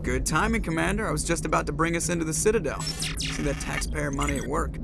Good timing, Commander. I was just about to bring us into the Citadel. See that taxpayer money at work.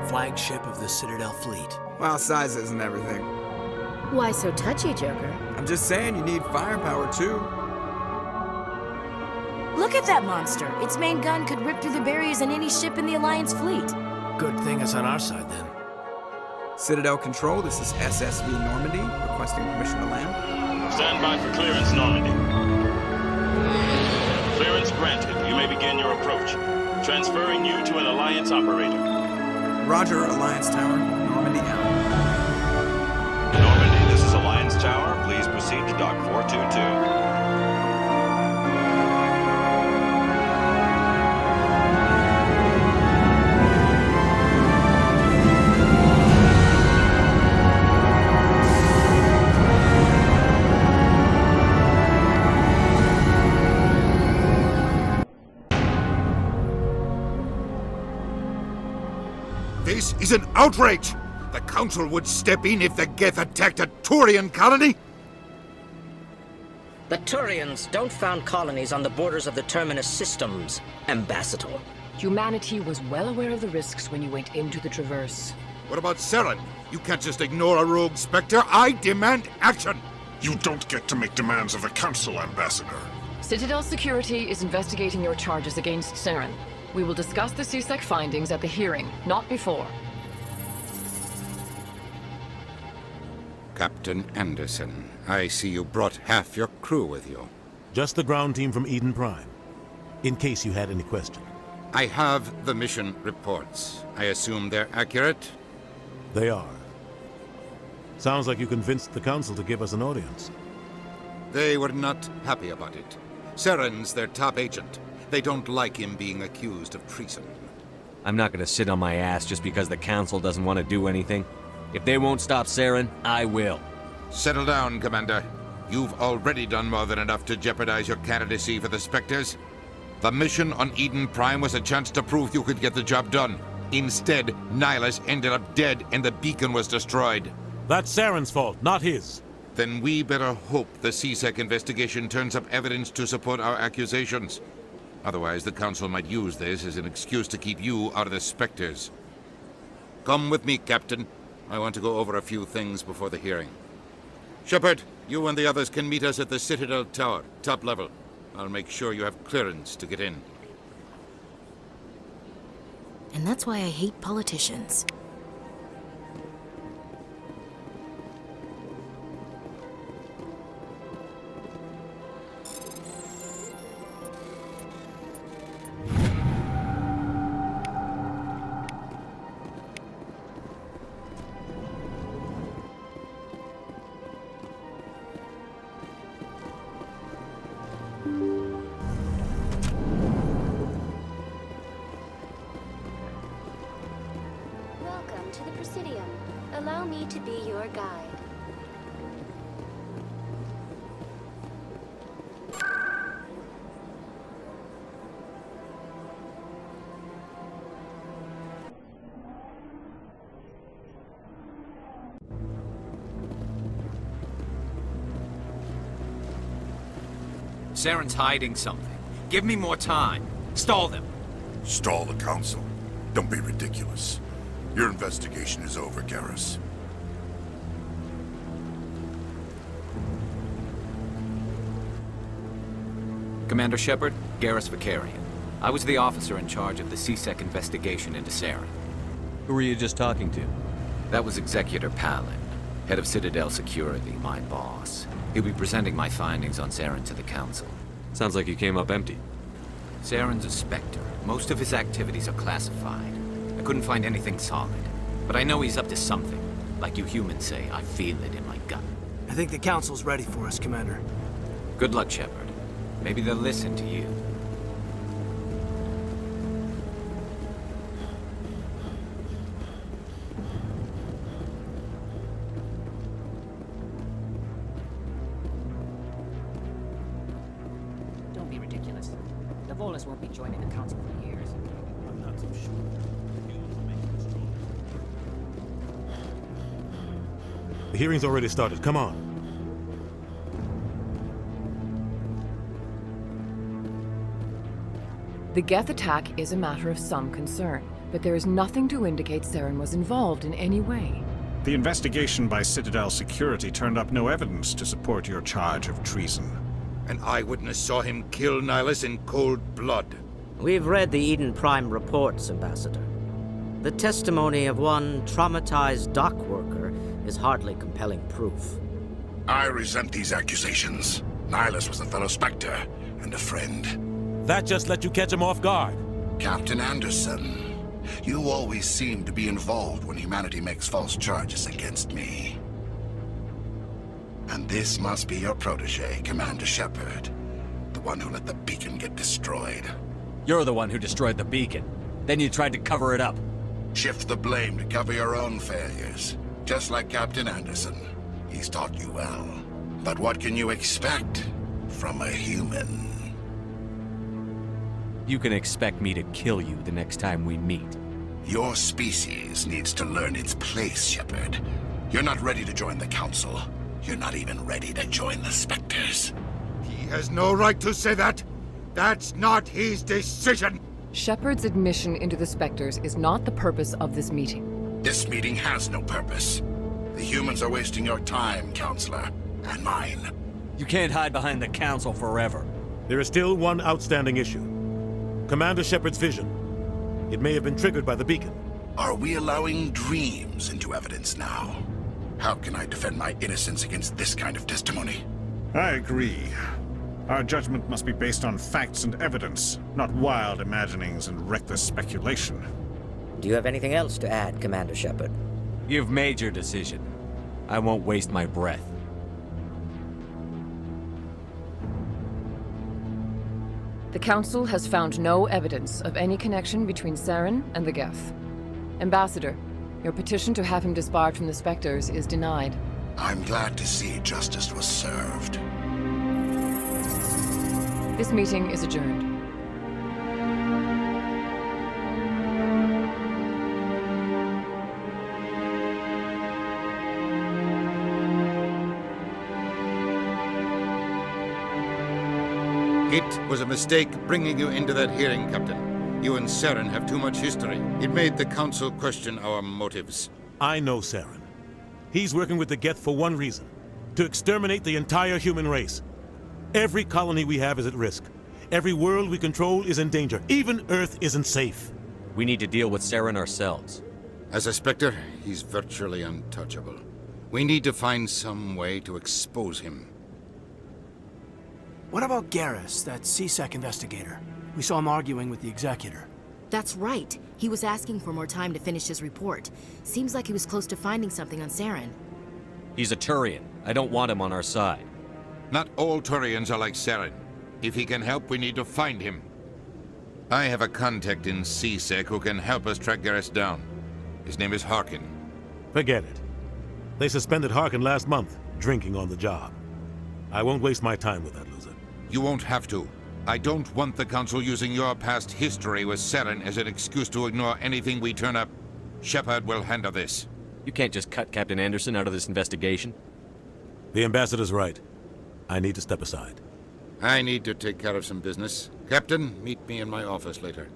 Flagship of the Citadel fleet. Well, size isn't everything. Why so touchy, Joker? I'm just saying you need firepower, too. Look at that monster! Its main gun could rip through the barriers in any ship in the Alliance fleet. Good thing it's on our side, then. Citadel Control, this is SSV Normandy, requesting permission to land. Stand by for clearance, Normandy. Clearance granted. You may begin your approach. Transferring you to an Alliance operator. Roger, Alliance Tower. Normandy out. Normandy, this is Alliance Tower. Please proceed to Dock 422. This is an outrage! The Council would step in if the Geth attacked a Turian colony? The Turians don't found colonies on the borders of the Terminus systems, Ambassador. Humanity was well aware of the risks when you went into the Traverse. What about Saren? You can't just ignore a rogue Spectre. I demand action! You don't get to make demands of the Council, Ambassador. Citadel Security is investigating your charges against Saren. We will discuss the CSEC findings at the hearing, not before. Captain Anderson, I see you brought half your crew with you. Just the ground team from Eden Prime, in case you had any question. I have the mission reports. I assume they're accurate? They are. Sounds like you convinced the Council to give us an audience. They were not happy about it. Saren's their top agent. They don't like him being accused of treason. I'm not gonna sit on my ass just because the Council doesn't want to do anything. If they won't stop Saren, I will. Settle down, Commander. You've already done more than enough to jeopardize your candidacy for the Spectres. The mission on Eden Prime was a chance to prove you could get the job done. Instead, Nihilus ended up dead and the beacon was destroyed. That's Saren's fault, not his. Then we better hope the CSEC investigation turns up evidence to support our accusations. Otherwise, the Council might use this as an excuse to keep you out of the Spectres. Come with me, Captain. I want to go over a few things before the hearing. Shepard, you and the others can meet us at the Citadel Tower, top level. I'll make sure you have clearance to get in. And that's why I hate politicians. Welcome to the Presidium. Allow me to be your guide. Saren's hiding something. Give me more time. Stall them. Stall the Council. Don't be ridiculous. Your investigation is over, Garrus. Commander Shepard, Garrus Vicarian. I was the officer in charge of the CSEC investigation into Saren. Who were you just talking to? That was Executor Palin, head of Citadel Security, my boss. He'll be presenting my findings on Saren to the Council. Sounds like you came up empty. Saren's a Spectre. Most of his activities are classified. I couldn't find anything solid. But I know he's up to something, Like you humans say, I feel it in my gut. I think the Council's ready for us, Commander. Good luck, Shepard. Maybe they'll listen to you. Don't be ridiculous. The Volus won't be joining the Council for years. I'm not so sure. The hearing's already started. Come on. The Geth attack is a matter of some concern, but there is nothing to indicate Saren was involved in any way. The investigation by Citadel Security turned up no evidence to support your charge of treason. An eyewitness saw him kill Nihilus in cold blood. We've read the Eden Prime reports, Ambassador. The testimony of one traumatized dock worker is hardly compelling proof. I resent these accusations. Nihilus was a fellow Spectre and a friend. That just let you catch him off guard. Captain Anderson, you always seem to be involved when humanity makes false charges against me. And this must be your protege, Commander Shepard. The one who let the beacon get destroyed. You're the one who destroyed the beacon. Then you tried to cover it up. Shift the blame to cover your own failures. Just like Captain Anderson. He's taught you well. But what can you expect from a human? You can expect me to kill you the next time we meet. Your species needs to learn its place, Shepard. You're not ready to join the Council. You're not even ready to join the Spectres. He has no right to say that. That's not his decision. Shepard's admission into the Spectres is not the purpose of this meeting. This meeting has no purpose. The humans are wasting your time, Counselor, and mine. You can't hide behind the Council forever. There is still one outstanding issue. Commander Shepard's vision. It may have been triggered by the beacon. Are we allowing dreams into evidence now? How can I defend my innocence against this kind of testimony? I agree. Our judgment must be based on facts and evidence, not wild imaginings and reckless speculation. Do you have anything else to add, Commander Shepard? You've made your decision. I won't waste my breath. The Council has found no evidence of any connection between Saren and the Geth. Ambassador, your petition to have him disbarred from the Spectres is denied. I'm glad to see justice was served. This meeting is adjourned. It was a mistake bringing you into that hearing, Captain. You and Saren have too much history. It made the Council question our motives. I know Saren. He's working with the Geth for one reason. To exterminate the entire human race. Every colony we have is at risk. Every world we control is in danger. Even Earth isn't safe. We need to deal with Saren ourselves. As a Spectre, he's virtually untouchable. We need to find some way to expose him. What about Garrus, that CSEC investigator? We saw him arguing with the Executor. That's right. He was asking for more time to finish his report. Seems like he was close to finding something on Saren. He's a Turian. I don't want him on our side. Not all Turians are like Saren. If he can help, we need to find him. I have a contact in CSEC who can help us track Garrus down. His name is Harkin. Forget it. They suspended Harkin last month, drinking on the job. I won't waste my time with that loser. You won't have to. I don't want the Council using your past history with Saren as an excuse to ignore anything we turn up. Shepard will handle this. You can't just cut Captain Anderson out of this investigation. The Ambassador's right. I need to step aside. I need to take care of some business. Captain, meet me in my office later.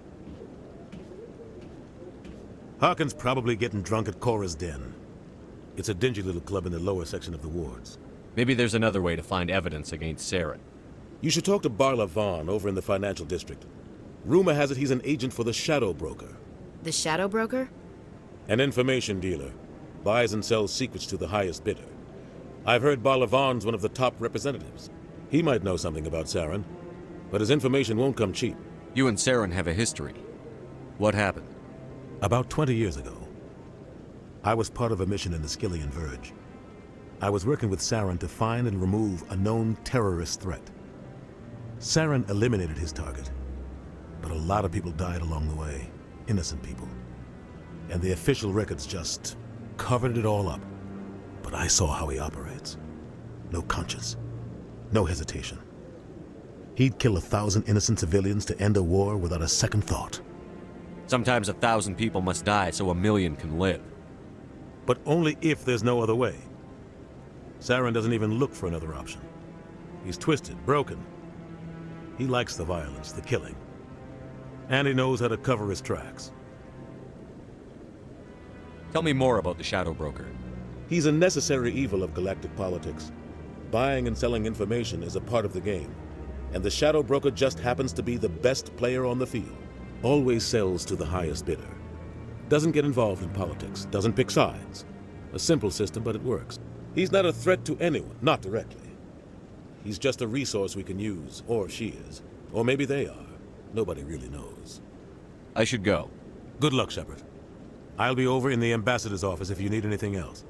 Harkin's probably getting drunk at Cora's Den. It's a dingy little club in the lower section of the wards. Maybe there's another way to find evidence against Saren. You should talk to Barla Vaughn over in the financial district. Rumor has it he's an agent for the Shadow Broker. The Shadow Broker? An information dealer. Buys and sells secrets to the highest bidder. I've heard Barla Vaughn's one of the top representatives. He might know something about Saren, but his information won't come cheap. You and Saren have a history. What happened? About 20 years ago. I was part of a mission in the Skillian Verge. I was working with Saren to find and remove a known terrorist threat. Saren eliminated his target, but a lot of people died along the way, innocent people. And the official records just covered it all up. But I saw how he operates. No conscience, no hesitation. He'd kill 1,000 innocent civilians to end a war without a second thought. Sometimes 1,000 people must die so 1,000,000 can live. But only if there's no other way. Saren doesn't even look for another option. He's twisted, broken. He likes the violence, the killing. And he knows how to cover his tracks. Tell me more about the Shadow Broker. He's a necessary evil of galactic politics. Buying and selling information is a part of the game. And the Shadow Broker just happens to be the best player on the field. Always sells to the highest bidder. Doesn't get involved in politics, doesn't pick sides. A simple system, but it works. He's not a threat to anyone, not directly. He's just a resource we can use, or she is. Or maybe they are. Nobody really knows. I should go. Good luck, Shepard. I'll be over in the ambassador's office if you need anything else.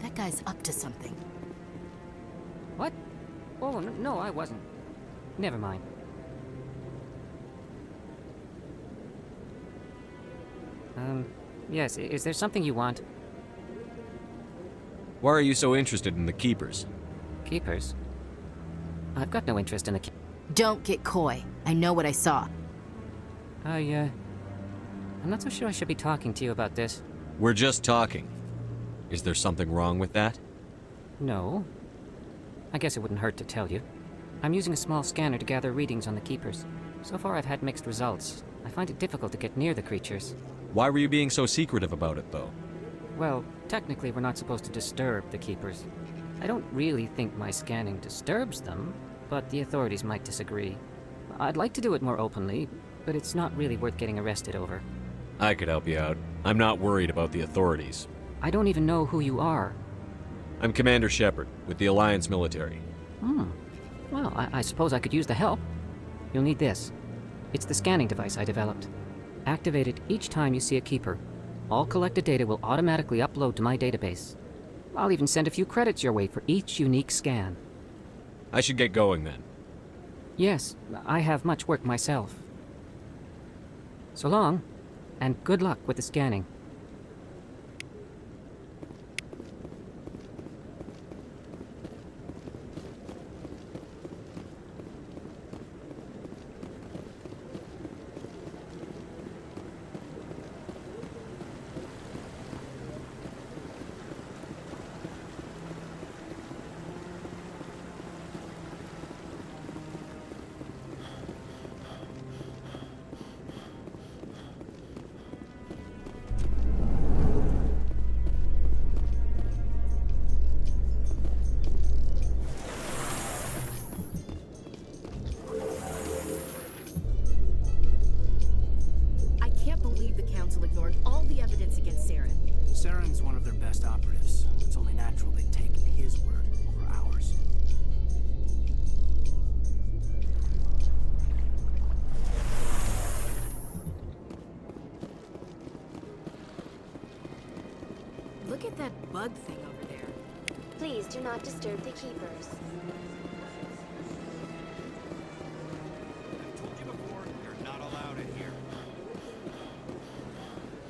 That guy's up to something. What? Oh, no, I wasn't. Never mind. Yes, is there something you want? Why are you so interested in the Keepers? Keepers? I've got no interest in the Don't get coy. I know what I saw. I'm not so sure I should be talking to you about this. We're just talking. Is there something wrong with that? No. I guess it wouldn't hurt to tell you. I'm using a small scanner to gather readings on the Keepers. So far I've had mixed results. I find it difficult to get near the creatures. Why were you being so secretive about it, though? Well, technically we're not supposed to disturb the Keepers. I don't really think my scanning disturbs them, but the authorities might disagree. I'd like to do it more openly, but it's not really worth getting arrested over. I could help you out. I'm not worried about the authorities. I don't even know who you are. I'm Commander Shepard, with the Alliance military. Well, I suppose I could use the help. You'll need this. It's the scanning device I developed. Activate it each time you see a Keeper. All collected data will automatically upload to my database. I'll even send a few credits your way for each unique scan. I should get going then. Yes, I have much work myself. So long, and good luck with the scanning. ignored all the evidence against Saren. Saren's one of their best operatives. It's only natural they'd take his word over ours. Look at that bug thing over there. Please do not disturb the keepers. I've told you before, you're not allowed in here.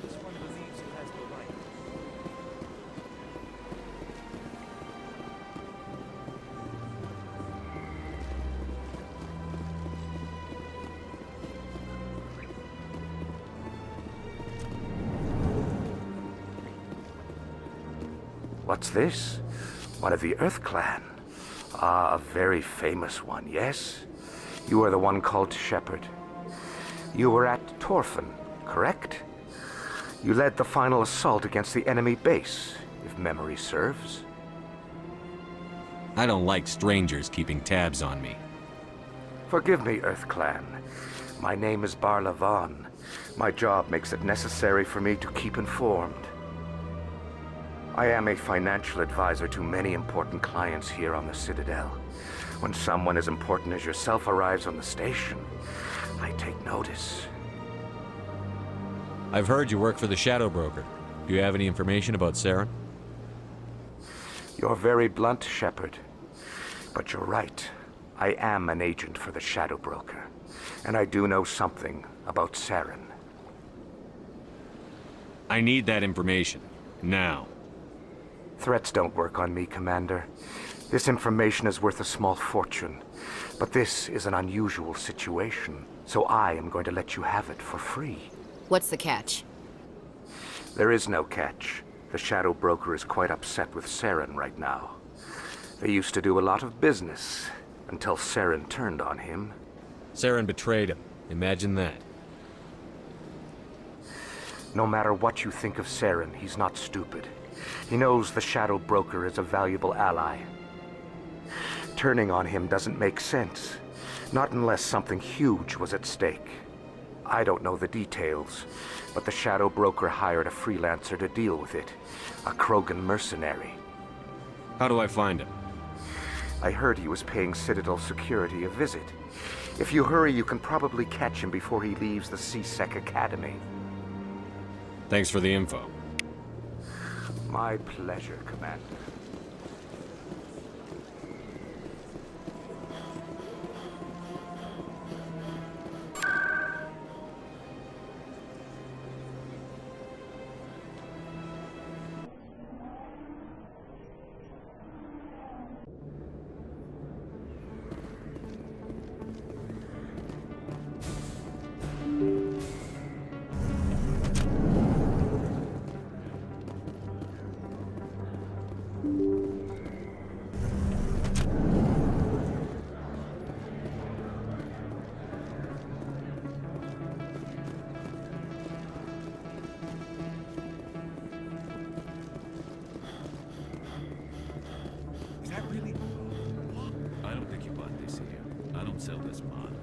This one believes he has the right. What's this? One of the Earth Clan. Ah, a very famous one, yes? You are the one called Shepard. You were at Torfan, correct? You led the final assault against the enemy base, if memory serves. I don't like strangers keeping tabs on me. Forgive me, Earth Clan. My name is Barla Vaughn. My job makes it necessary for me to keep informed. I am a financial advisor to many important clients here on the Citadel. When someone as important as yourself arrives on the station, I take notice. I've heard you work for the Shadow Broker. Do you have any information about Saren? You're very blunt, Shepard. But you're right. I am an agent for the Shadow Broker. And I do know something about Saren. I need that information. Now. Threats don't work on me, Commander. This information is worth a small fortune. But this is an unusual situation, so I am going to let you have it for free. What's the catch? There is no catch. The Shadow Broker is quite upset with Saren right now. They used to do a lot of business, until Saren turned on him. Saren betrayed him. Imagine that. No matter what you think of Saren, he's not stupid. He knows the Shadow Broker is a valuable ally. Turning on him doesn't make sense. Not unless something huge was at stake. I don't know the details, but the Shadow Broker hired a freelancer to deal with it. A Krogan mercenary. How do I find him? I heard he was paying Citadel security a visit. If you hurry, you can probably catch him before he leaves the C-Sec Academy. Thanks for the info. My pleasure, Commander. I don't think you bought this here. I don't sell this mod.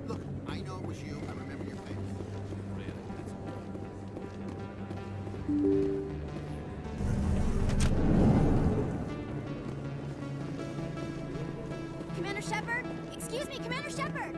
Look, I know it was you. I remember your face. Commander Shepard? Excuse me, Commander Shepard!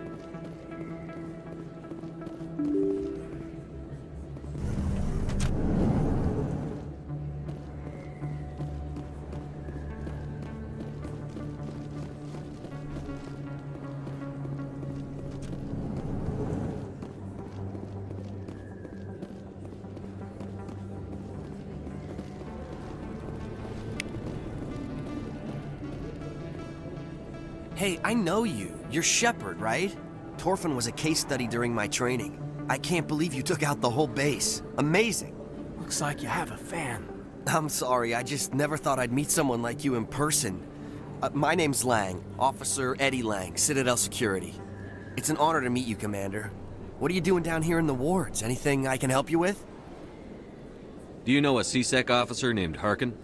Hey, I know you. You're Shepard, right? Torfin was a case study during my training. I can't believe you took out the whole base. Amazing. Looks like you have a fan. I'm sorry, I just never thought I'd meet someone like you in person. My name's Lang, Officer Eddie Lang, Citadel Security. It's an honor to meet you, Commander. What are you doing down here in the wards? Anything I can help you with? Do you know a C-Sec officer named Harkin?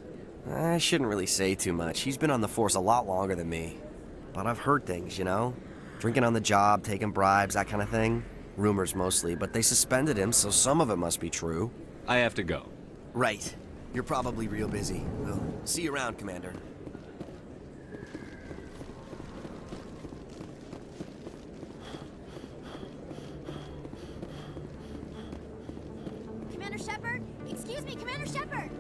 I shouldn't really say too much. He's been on the force a lot longer than me. But I've heard things, you know? Drinking on the job, taking bribes, that kind of thing. Rumors mostly, but they suspended him, so some of it must be true. I have to go. Right. You're probably real busy. Well, see you around, Commander. Commander Shepard? Excuse me, Commander Shepard!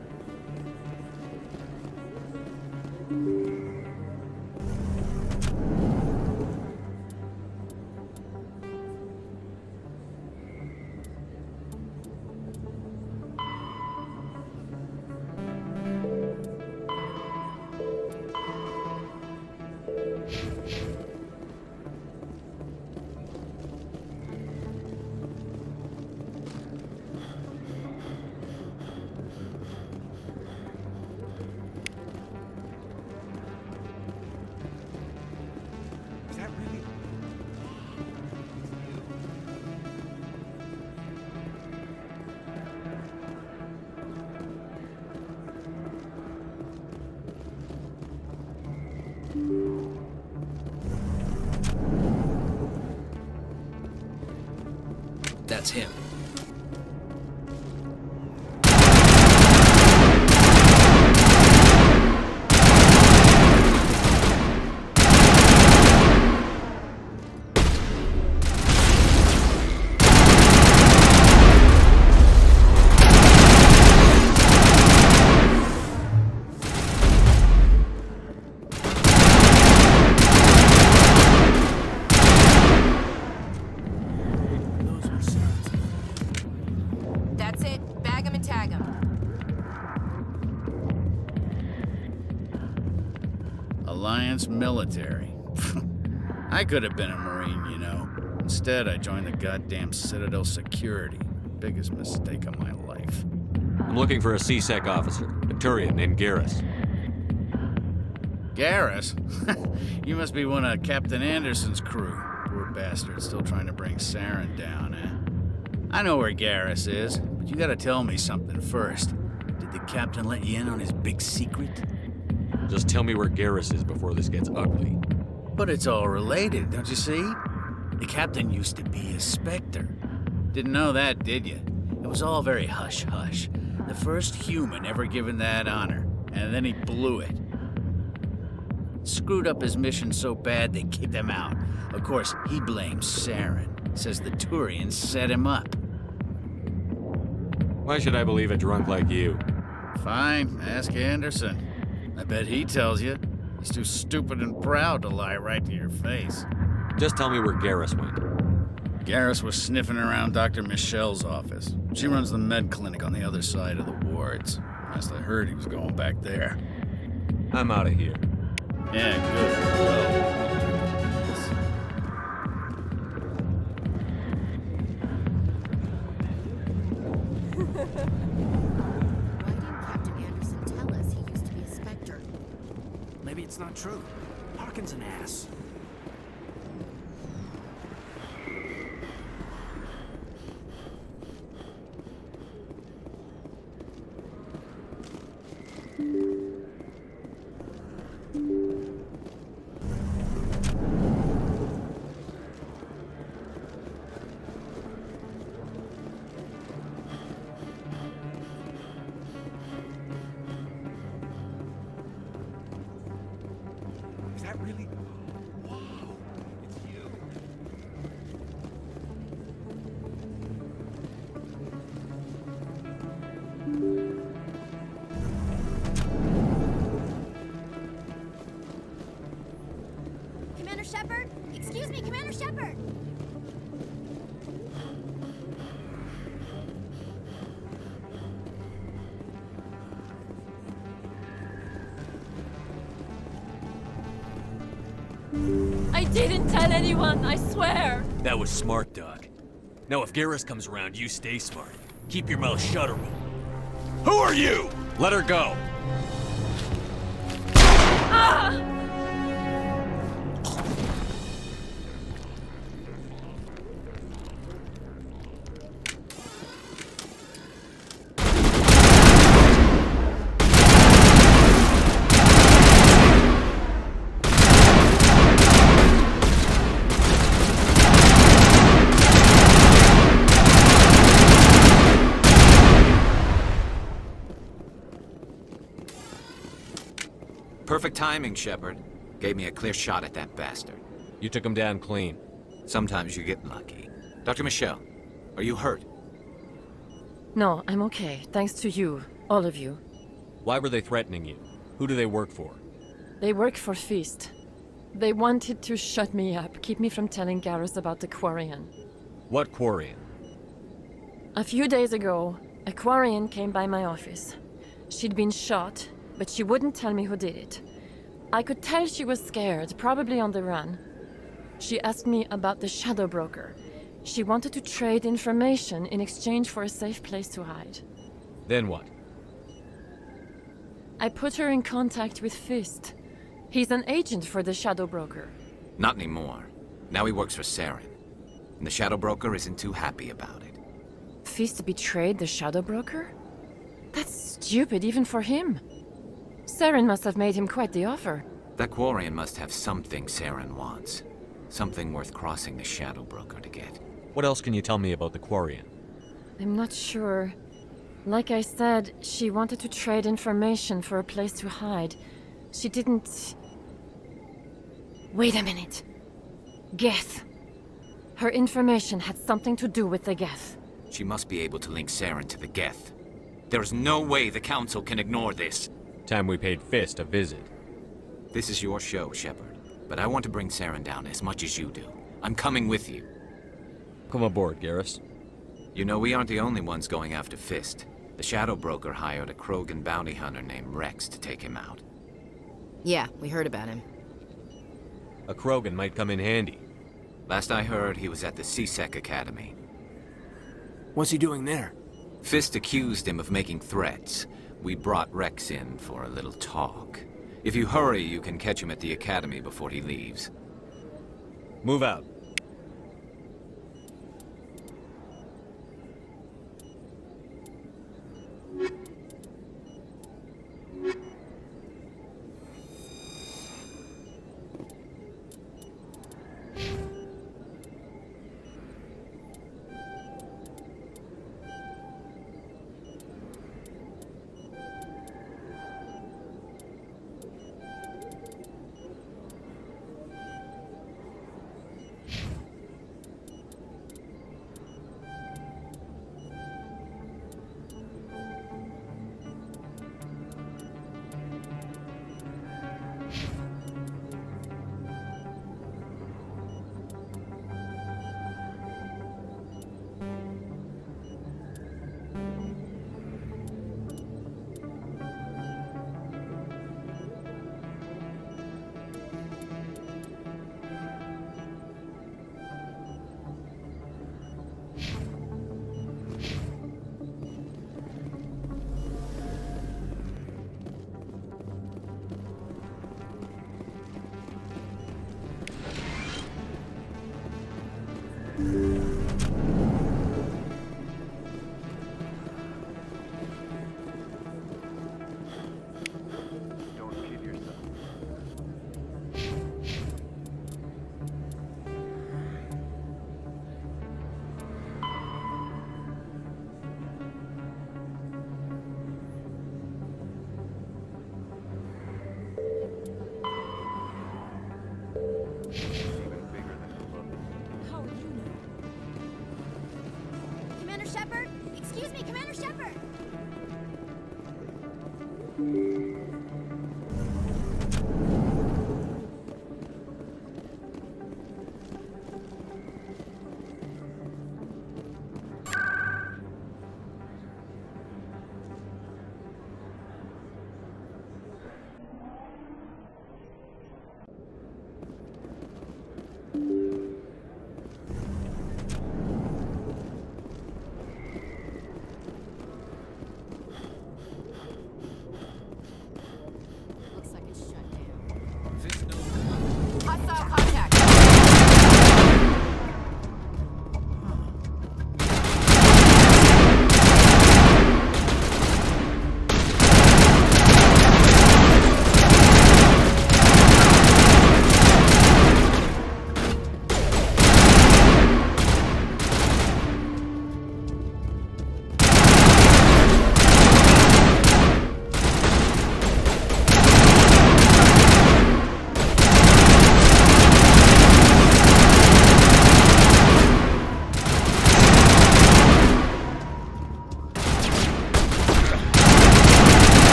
That's him. That's it. Bag him and tag him. Alliance military. I could have been a Marine, you know. Instead, I joined the goddamn Citadel security. Biggest mistake of my life. I'm looking for a C-Sec officer, a Turian named Garrus. Garrus? You must be one of Captain Anderson's crew. Poor bastard, still trying to bring Saren down, eh? I know where Garrus is, but you gotta tell me something first. Did the captain let you in on his big secret? Just tell me where Garrus is before this gets ugly. But it's all related, don't you see? The captain used to be a Spectre. Didn't know that, did you? It was all very hush-hush. The first human ever given that honor, and then he blew it. Screwed up his mission so bad they kicked him out. Of course, he blames Saren. Says the Turians set him up. Why should I believe a drunk like you? Fine, ask Anderson. I bet he tells you. He's too stupid and proud to lie right to your face. Just tell me where Garrus went. Garrus was sniffing around Dr. Michelle's office. She runs the med clinic on the other side of the wards. Last I heard, he was going back there. I'm out of here. Yeah, good. Well, Why didn't Captain Anderson tell us he used to be a Spectre? Maybe it's not true. Parkin's an ass. Is that really? Wow, it's you. Commander Shepard? Excuse me, Commander Shepard! I didn't tell anyone, I swear! That was smart, Doc. Now if Garrus comes around, you stay smart. Keep your mouth shut or we'll... Who are you? Let her go. Ah! Perfect timing, Shepard. Gave me a clear shot at that bastard. You took him down clean. Sometimes you get lucky. Dr. Michelle, are you hurt? No, I'm okay. Thanks to you. All of you. Why were they threatening you? Who do they work for? They work for Feast. They wanted to shut me up, keep me from telling Garrus about the Quarian. What Quarian? A few days ago, a Quarian came by my office. She'd been shot, but she wouldn't tell me who did it. I could tell she was scared, probably on the run. She asked me about the Shadow Broker. She wanted to trade information in exchange for a safe place to hide. Then what? I put her in contact with Fist. He's an agent for the Shadow Broker. Not anymore. Now he works for Saren. And the Shadow Broker isn't too happy about it. Fist betrayed the Shadow Broker? That's stupid even for him. Saren must have made him quite the offer. That Quarian must have something Saren wants. Something worth crossing the Shadow Broker to get. What else can you tell me about the Quarian? I'm not sure. Like I said, she wanted to trade information for a place to hide. She didn't... Wait a minute. Geth. Her information had something to do with the Geth. She must be able to link Saren to the Geth. There's no way the Council can ignore this. Time we paid Fist a visit. This is your show, Shepard. But I want to bring Saren down as much as you do. I'm coming with you. Come aboard, Garrus. You know, we aren't the only ones going after Fist. The Shadow Broker hired a Krogan bounty hunter named Rex to take him out. Yeah, we heard about him. A Krogan might come in handy. Last I heard, he was at the C-Sec Academy. What's he doing there? Fist accused him of making threats. We brought Rex in for a little talk. If you hurry, you can catch him at the Academy before he leaves. Move out. Commander Shepard? Excuse me, Commander Shepard!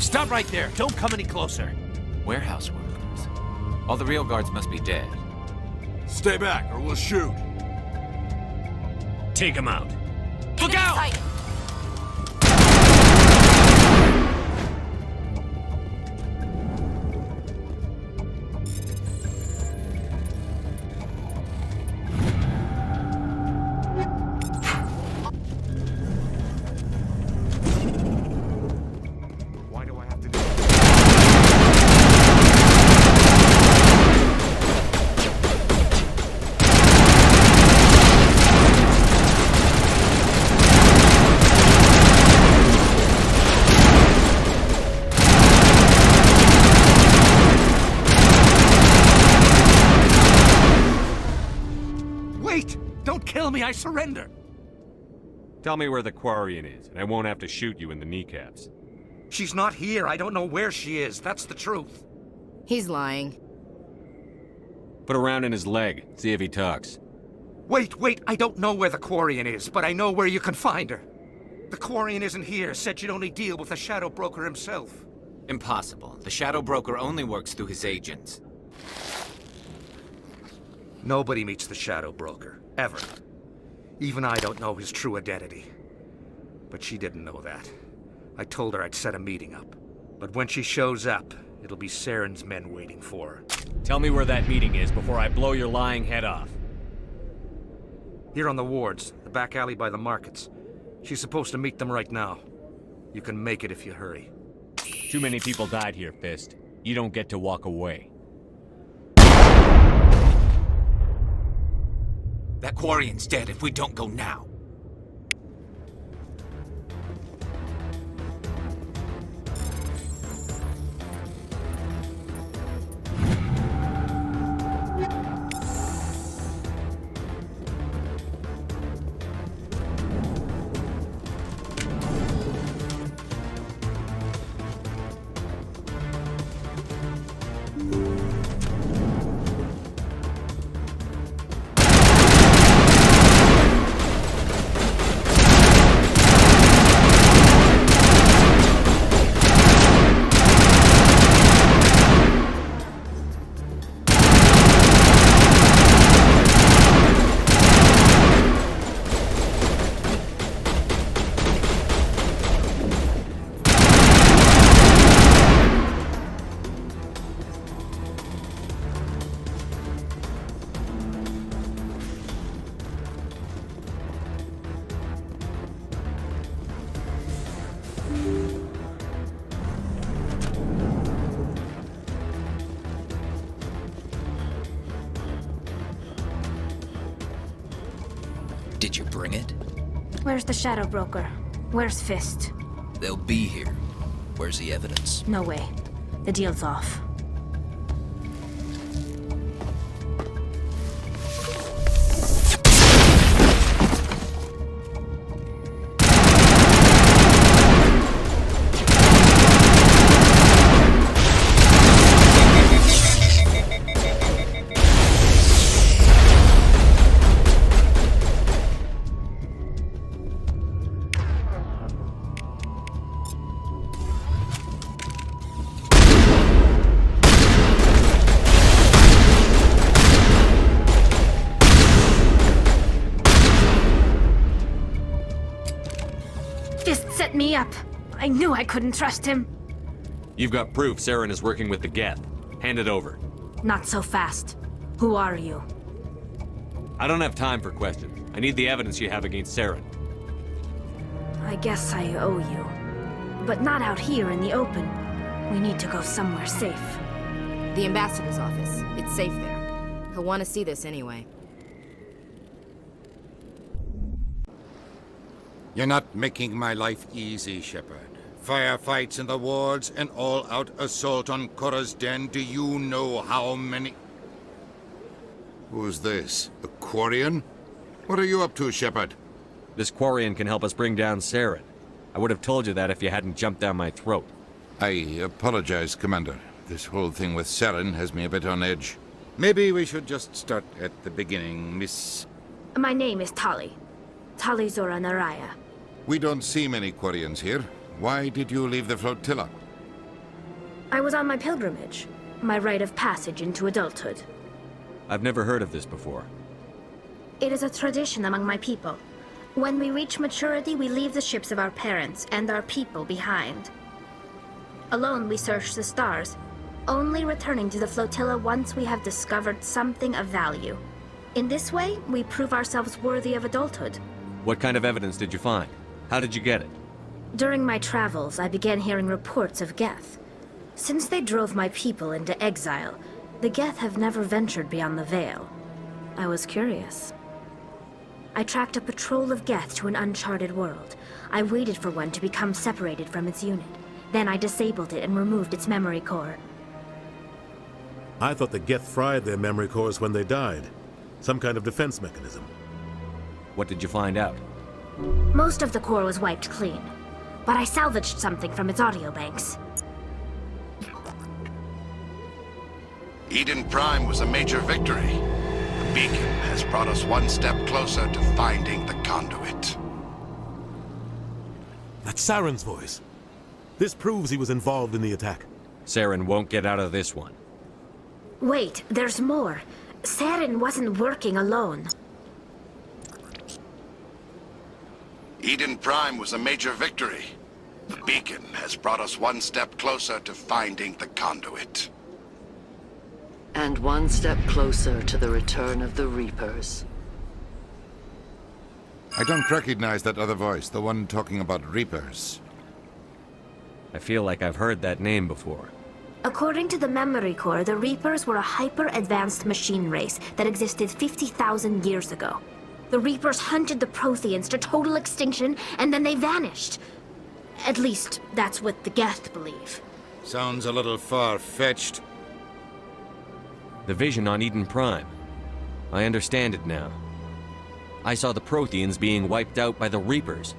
Stop right there. Don't come any closer. Warehouse workers. All the real guards must be dead. Stay back, or we'll shoot. Take him out. Look out! Wait! Don't kill me, I surrender! Tell me where the Quarian is, and I won't have to shoot you in the kneecaps. She's not here. I don't know where she is. That's the truth. He's lying. Put a round in his leg, see if he talks. Wait, I don't know where the Quarian is, but I know where you can find her. The Quarian isn't here, said she'd only deal with the Shadow Broker himself. Impossible. The Shadow Broker only works through his agents. Nobody meets the Shadow Broker, ever. Even I don't know his true identity. But she didn't know that. I told her I'd set a meeting up. But when she shows up, it'll be Saren's men waiting for her. Tell me where that meeting is before I blow your lying head off. Here on the wards, the back alley by the markets. She's supposed to meet them right now. You can make it if you hurry. Too many people died here, Fist. You don't get to walk away. That Quarian's dead if we don't go now. Did you bring it? Where's the Shadow Broker? Where's Fist? They'll be here. Where's the evidence? No way. The deal's off. Set me up. I knew I couldn't trust him. You've got proof Saren is working with the Geth. Hand it over. Not so fast. Who are you? I don't have time for questions. I need the evidence you have against Saren. I guess I owe you. But not out here in the open. We need to go somewhere safe. The ambassador's office. It's safe there. He'll want to see this anyway. You're not making my life easy, Shepard. Firefights in the wards, an all-out assault on Korra's den. Do you know how many... Who's this? A Quarian? What are you up to, Shepard? This Quarian can help us bring down Saren. I would have told you that if you hadn't jumped down my throat. I apologize, Commander. This whole thing with Saren has me a bit on edge. Maybe we should just start at the beginning, Miss... My name is Tali. Tali Zora Naraya. We don't see many Quarians here. Why did you leave the flotilla? I was on my pilgrimage. My rite of passage into adulthood. I've never heard of this before. It is a tradition among my people. When we reach maturity, we leave the ships of our parents and our people behind. Alone, we search the stars, only returning to the flotilla once we have discovered something of value. In this way, we prove ourselves worthy of adulthood. What kind of evidence did you find? How did you get it? During my travels, I began hearing reports of Geth. Since they drove my people into exile, the Geth have never ventured beyond the Veil. I was curious. I tracked a patrol of Geth to an uncharted world. I waited for one to become separated from its unit. Then I disabled it and removed its memory core. I thought the Geth fried their memory cores when they died. Some kind of defense mechanism. What did you find out? Most of the core was wiped clean, but I salvaged something from its audio banks. Eden Prime was a major victory. The beacon has brought us one step closer to finding the conduit. That's Saren's voice. This proves he was involved in the attack. Saren won't get out of this one. Wait, there's more. Saren wasn't working alone. Eden Prime was a major victory. The beacon has brought us one step closer to finding the conduit. And one step closer to the return of the Reapers. I don't recognize that other voice, the one talking about Reapers. I feel like I've heard that name before. According to the memory core, the Reapers were a hyper-advanced machine race that existed 50,000 years ago. The Reapers hunted the Protheans to total extinction, and then they vanished. At least, that's what the Geth believe. Sounds a little far-fetched. The vision on Eden Prime. I understand it now. I saw the Protheans being wiped out by the Reapers.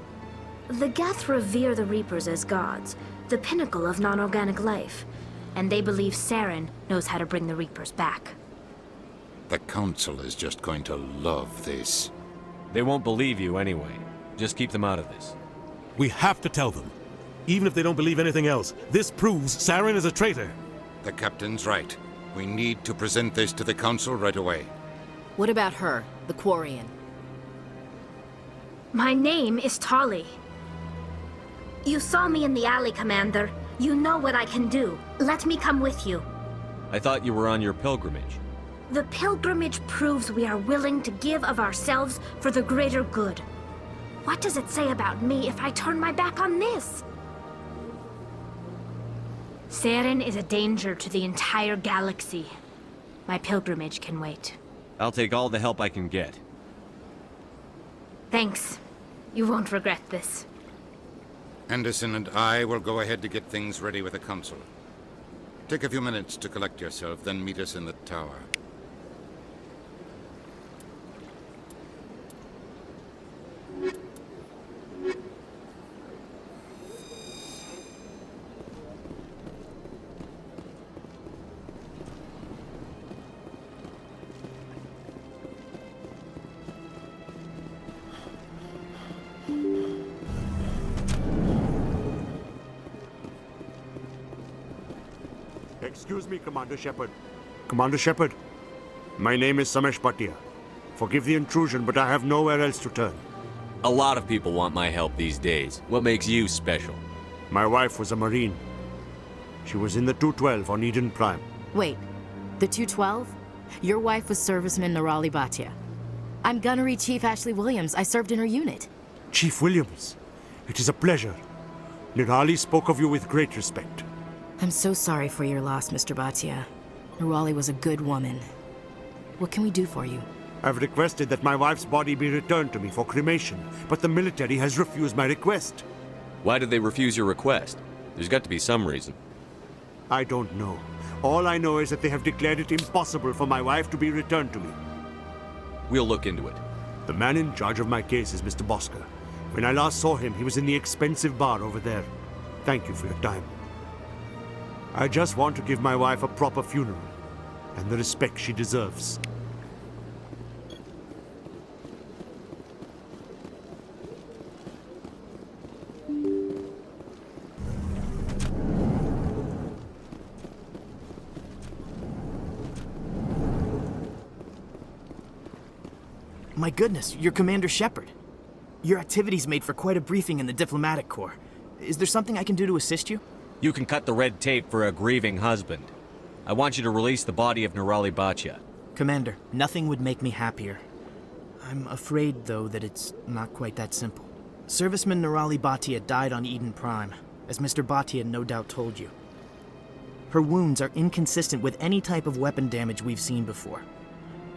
The Geth revere the Reapers as gods, the pinnacle of non-organic life. And they believe Saren knows how to bring the Reapers back. The Council is just going to love this. They won't believe you anyway. Just keep them out of this. We have to tell them. Even if they don't believe anything else, this proves Saren is a traitor. The Captain's right. We need to present this to the Council right away. What about her, the Quarian? My name is Tali. You saw me in the alley, Commander. You know what I can do. Let me come with you. I thought you were on your pilgrimage. The pilgrimage proves we are willing to give of ourselves for the greater good. What does it say about me if I turn my back on this? Saren is a danger to the entire galaxy. My pilgrimage can wait. I'll take all the help I can get. Thanks. You won't regret this. Anderson and I will go ahead to get things ready with the Council. Take a few minutes to collect yourself, then meet us in the tower. Excuse me, Commander Shepard. Commander Shepard, my name is Samesh Bhatia. Forgive the intrusion, but I have nowhere else to turn. A lot of people want my help these days. What makes you special? My wife was a Marine. She was in the 212 on Eden Prime. Wait, the 212? Your wife was serviceman Nirali Bhatia. I'm Gunnery Chief Ashley Williams. I served in her unit. Chief Williams, it is a pleasure. Nirali spoke of you with great respect. I'm so sorry for your loss, Mr. Bhatia. Nirali was a good woman. What can we do for you? I've requested that my wife's body be returned to me for cremation, but the military has refused my request. Why did they refuse your request? There's got to be some reason. I don't know. All I know is that they have declared it impossible for my wife to be returned to me. We'll look into it. The man in charge of my case is Mr. Bosker. When I last saw him, he was in the expensive bar over there. Thank you for your time. I just want to give my wife a proper funeral, and the respect she deserves. My goodness, you're Commander Shepard. Your activities made for quite a briefing in the Diplomatic Corps. Is there something I can do to assist you? You can cut the red tape for a grieving husband. I want you to release the body of Nirali Bhatia. Commander, nothing would make me happier. I'm afraid, though, that it's not quite that simple. Serviceman Nirali Bhatia died on Eden Prime, as Mr. Bhatia no doubt told you. Her wounds are inconsistent with any type of weapon damage we've seen before.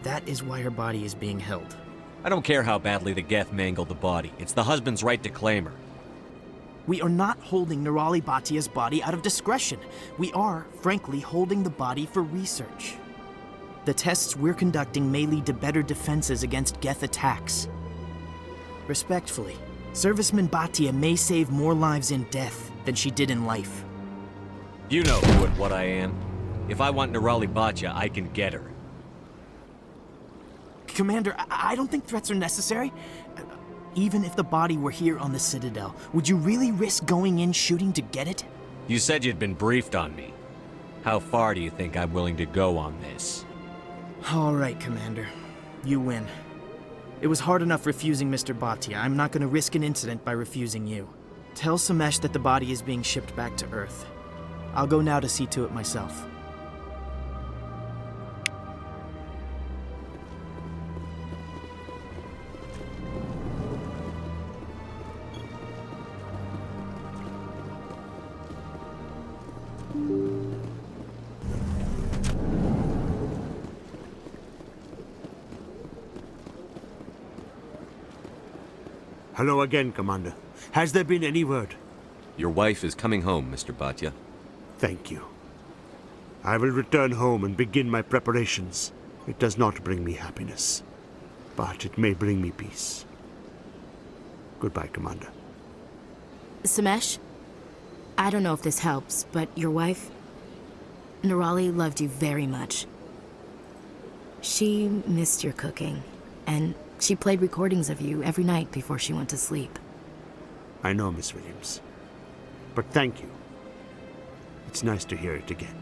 That is why her body is being held. I don't care how badly the Geth mangled the body. It's the husband's right to claim her. We are not holding Nirali Bhatia's body out of discretion. We are, frankly, holding the body for research. The tests we're conducting may lead to better defenses against Geth attacks. Respectfully, Serviceman Bhatia may save more lives in death than she did in life. You know who and what I am. If I want Nerali Bhatia, I can get her. Commander, I don't think threats are necessary. Even if the body were here on the Citadel, would you really risk going in shooting to get it? You said you'd been briefed on me. How far do you think I'm willing to go on this? All right, Commander. You win. It was hard enough refusing Mr. Bhatia. I'm not going to risk an incident by refusing you. Tell Samesh that the body is being shipped back to Earth. I'll go now to see to it myself. Hello again, Commander. Has there been any word? Your wife is coming home, Mr. Bhatia. Thank you. I will return home and begin my preparations. It does not bring me happiness, but it may bring me peace. Goodbye, Commander. Samesh, I don't know if this helps, but your wife, Nerali, loved you very much. She missed your cooking, and she played recordings of you every night before she went to sleep. I know, Miss Williams. But thank you. It's nice to hear it again.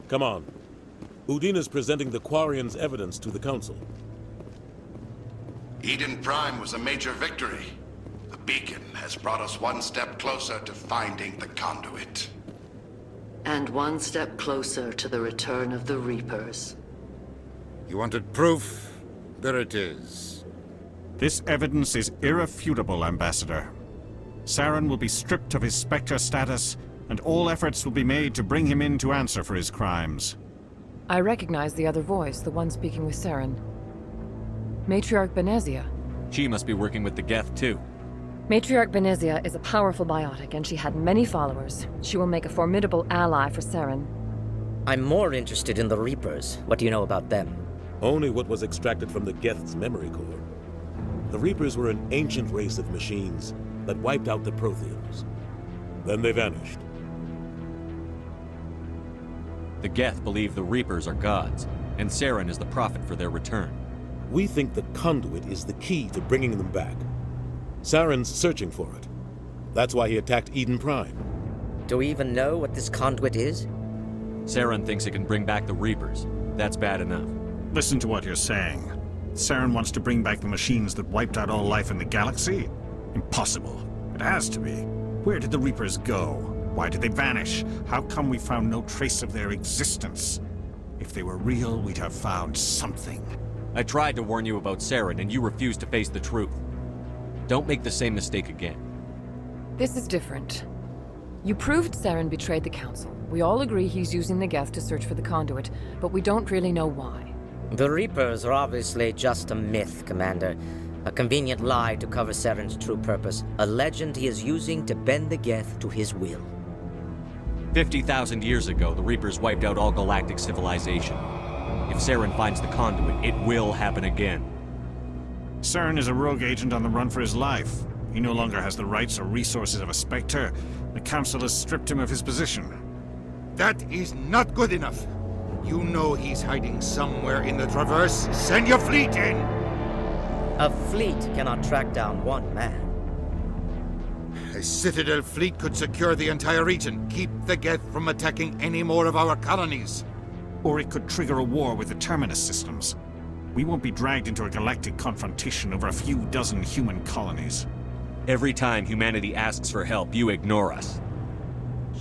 Come on. Udina's presenting the Quarian's evidence to the Council. Eden Prime was a major victory. The beacon has brought us one step closer to finding the conduit. And one step closer to the return of the Reapers. You wanted proof? There it is. This evidence is irrefutable, Ambassador. Saren will be stripped of his Spectre status, and all efforts will be made to bring him in to answer for his crimes. I recognize the other voice, the one speaking with Saren. Matriarch Benezia. She must be working with the Geth, too. Matriarch Benezia is a powerful biotic, and she had many followers. She will make a formidable ally for Saren. I'm more interested in the Reapers. What do you know about them? Only what was extracted from the Geth's memory core. The Reapers were an ancient race of machines that wiped out the Protheans. Then they vanished. The Geth believe the Reapers are gods, and Saren is the prophet for their return. We think the conduit is the key to bringing them back. Saren's searching for it. That's why he attacked Eden Prime. Do we even know what this conduit is? Saren thinks it can bring back the Reapers. That's bad enough. Listen to what you're saying. Saren wants to bring back the machines that wiped out all life in the galaxy? Impossible. It has to be. Where did the Reapers go? Why did they vanish? How come we found no trace of their existence? If they were real, we'd have found something. I tried to warn you about Saren, and you refused to face the truth. Don't make the same mistake again. This is different. You proved Saren betrayed the Council. We all agree he's using the Geth to search for the conduit, but we don't really know why. The Reapers are obviously just a myth, Commander. A convenient lie to cover Saren's true purpose. A legend he is using to bend the Geth to his will. 50,000 years ago, the Reapers wiped out all galactic civilization. If Saren finds the conduit, it will happen again. Saren is a rogue agent on the run for his life. He no longer has the rights or resources of a Spectre. The Council has stripped him of his position. That is not good enough. You know he's hiding somewhere in the Traverse. Send your fleet in! A fleet cannot track down one man. A Citadel fleet could secure the entire region, keep the Geth from attacking any more of our colonies. Or it could trigger a war with the Terminus systems. We won't be dragged into a galactic confrontation over a few dozen human colonies. Every time humanity asks for help, you ignore us.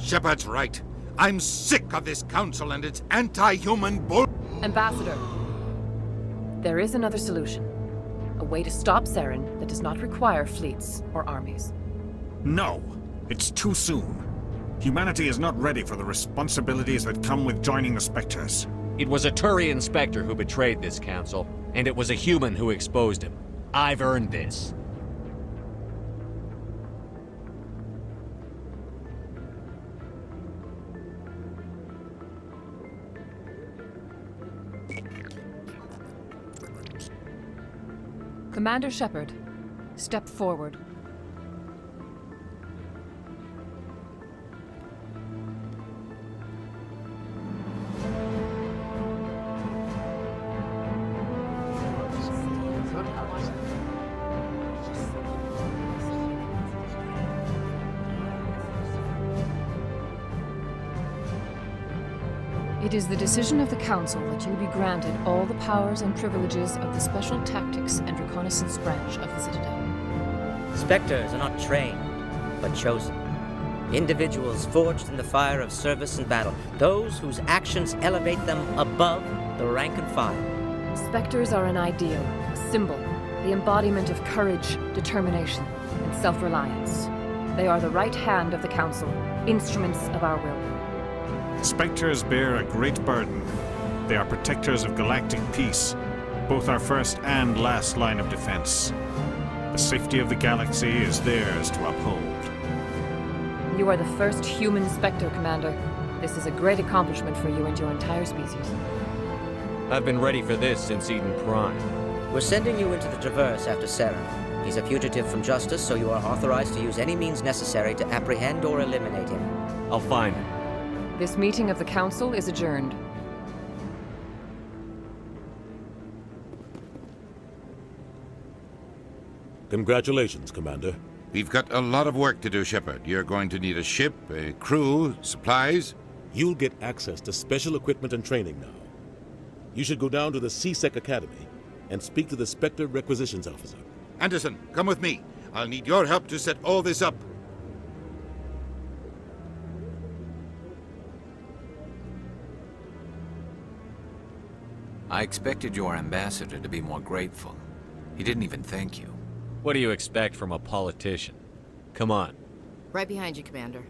Shepard's right. I'm sick of this council and its anti-human bull... Ambassador, there is another solution. A A way to stop Saren that does not require fleets or armies. No! It's too soon. Humanity is not ready for the responsibilities that come with joining the Spectres. It was a Turian Spectre who betrayed this council, and it was a human who exposed him. I've earned this. Commander Shepard, step forward. It is the decision of the Council that you be granted all the powers and privileges of the Special Tactics and Reconnaissance branch of the Citadel. Spectres are not trained, but chosen. Individuals forged in the fire of service and battle. Those whose actions elevate them above the rank and file. Spectres are an ideal, a symbol, the embodiment of courage, determination, and self-reliance. They are the right hand of the Council, instruments of our will. Spectres bear a great burden. They are protectors of galactic peace, both our first and last line of defense. The safety of the galaxy is theirs to uphold. You are the first human Spectre, Commander. This is a great accomplishment for you and your entire species. I've been ready for this since Eden Prime. We're sending you into the Traverse after Saren. He's a fugitive from justice, so you are authorized to use any means necessary to apprehend or eliminate him. I'll find him. This meeting of the Council is adjourned. Congratulations, Commander. We've got a lot of work to do, Shepard. You're going to need a ship, a crew, supplies. You'll get access to special equipment and training now. You should go down to the C-Sec Academy and speak to the Spectre Requisitions Officer. Anderson, come with me. I'll need your help to set all this up. I expected your ambassador to be more grateful. He didn't even thank you. What do you expect from a politician? Come on. Right behind you, Commander.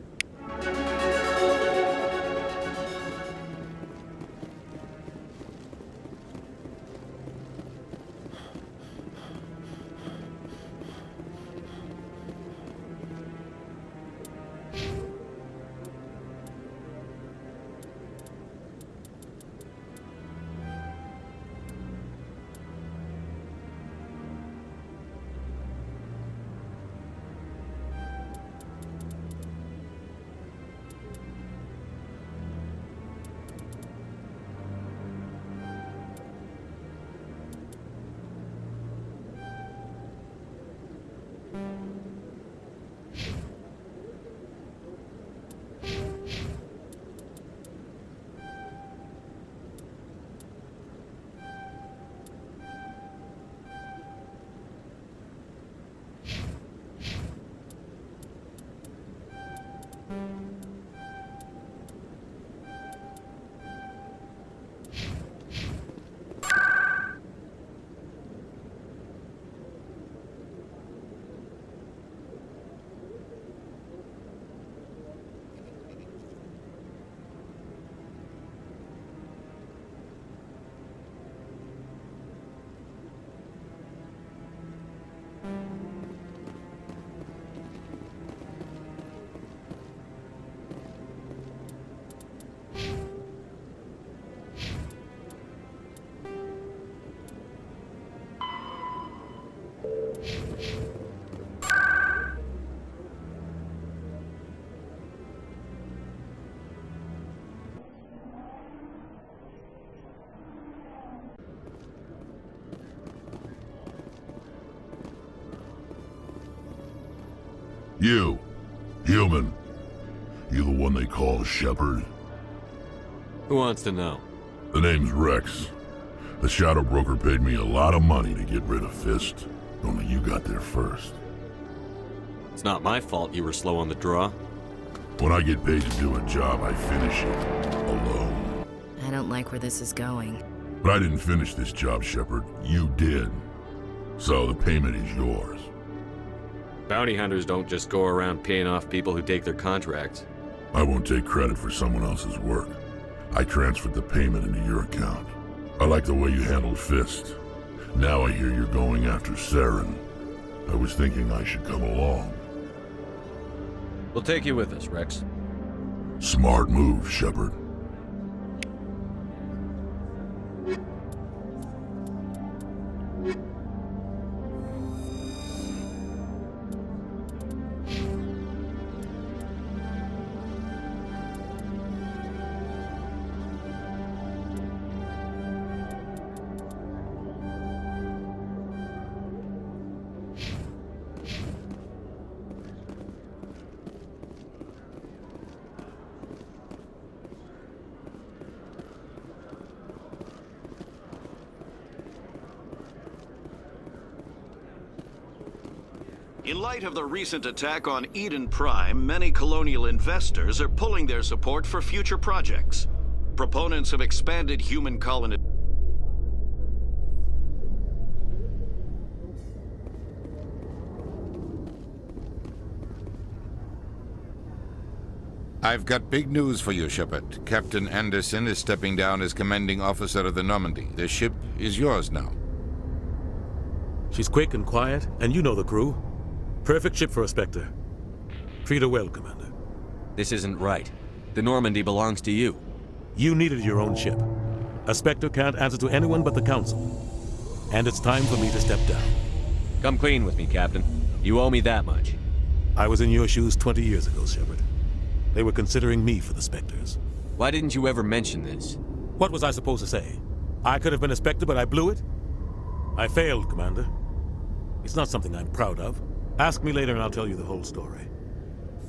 You, human. You the one they call Shepard? Who wants to know? The name's Rex. The Shadow Broker paid me a lot of money to get rid of Fist. Only you got there first. It's not my fault you were slow on the draw. When I get paid to do a job, I finish it. Alone. I don't like where this is going. But I didn't finish this job, Shepard. You did. So the payment is yours. Bounty hunters don't just go around paying off people who take their contracts. I won't take credit for someone else's work. I transferred the payment into your account. I like the way you handled Fist. Now I hear you're going after Saren. I was thinking I should come along. We'll take you with us, Rex. Smart move, Shepard. In light of the recent attack on Eden Prime, many colonial investors are pulling their support for future projects. Proponents of expanded human colony... I've got big news for you, Shepard. Captain Anderson is stepping down as commanding officer of the Normandy. The ship is yours now. She's quick and quiet, and you know the crew. Perfect ship for a Spectre. Treat her well, Commander. This isn't right. The Normandy belongs to you. You needed your own ship. A Spectre can't answer to anyone but the Council. And it's time for me to step down. Come clean with me, Captain. You owe me that much. I was in your shoes 20 years ago, Shepard. They were considering me for the Spectres. Why didn't you ever mention this? What was I supposed to say? I could have been a Spectre, but I blew it? I failed, Commander. It's not something I'm proud of. Ask me later and I'll tell you the whole story.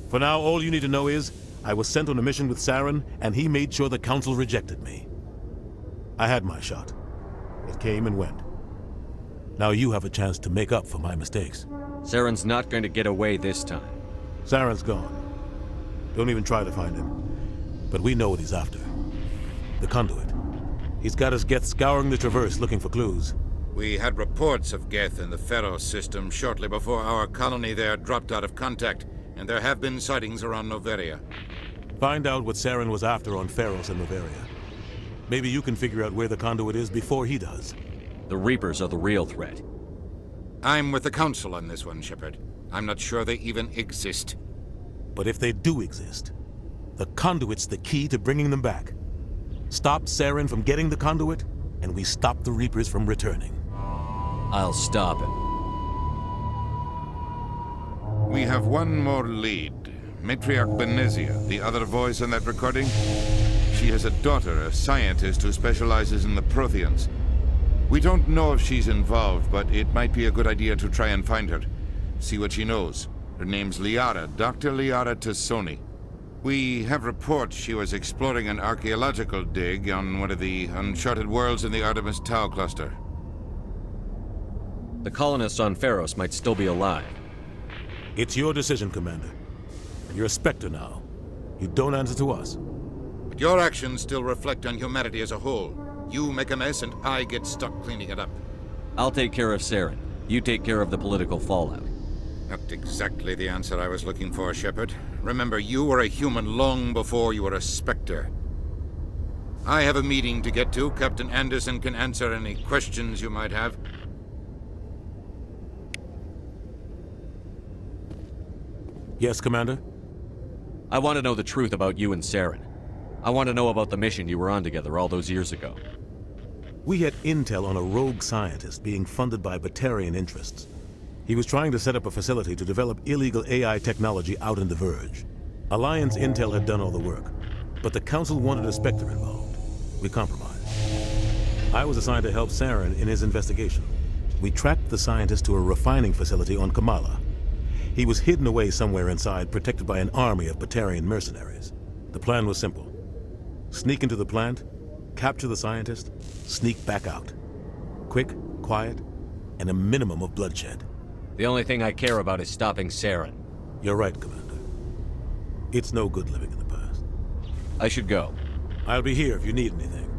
For now, all you need to know is, I was sent on a mission with Saren, and he made sure the Council rejected me. I had my shot. It came and went. Now you have a chance to make up for my mistakes. Saren's not going to get away this time. Saren's gone. Don't even try to find him. But we know what he's after. The conduit. He's got his Geth scouring the Traverse looking for clues. We had reports of Geth in the Pharos system shortly before our colony there dropped out of contact, and there have been sightings around Noveria. Find out what Saren was after on Pharos and Noveria. Maybe you can figure out where the conduit is before he does. The Reapers are the real threat. I'm with the Council on this one, Shepard. I'm not sure they even exist. But if they do exist, the conduit's the key to bringing them back. Stop Saren from getting the conduit, and we stop the Reapers from returning. I'll stop him. We have one more lead. Matriarch Benezia, the other voice in that recording. She has a daughter, a scientist who specializes in the Protheans. We don't know if she's involved, but it might be a good idea to try and find her. See what she knows. Her name's Liara, Dr. Liara Tassoni. We have reports she was exploring an archaeological dig on one of the uncharted worlds in the Artemis Tau cluster. The colonists on Pharos might still be alive. It's your decision, Commander. You're a Spectre now. You don't answer to us. But your actions still reflect on humanity as a whole. You make a mess and I get stuck cleaning it up. I'll take care of Saren. You take care of the political fallout. Not exactly the answer I was looking for, Shepard. Remember, you were a human long before you were a Spectre. I have a meeting to get to. Captain Anderson can answer any questions you might have. Yes, Commander? I want to know the truth about you and Saren. I want to know about the mission you were on together all those years ago. We had intel on a rogue scientist being funded by Batarian interests. He was trying to set up a facility to develop illegal AI technology out in the Verge. Alliance intel had done all the work, but the Council wanted a Spectre involved. We compromised. I was assigned to help Saren in his investigation. We tracked the scientist to a refining facility on Kamala. He was hidden away somewhere inside, protected by an army of Batarian mercenaries. The plan was simple. Sneak into the plant, capture the scientist, sneak back out. Quick, quiet, and a minimum of bloodshed. The only thing I care about is stopping Saren. You're right, Commander. It's no good living in the past. I should go. I'll be here if you need anything.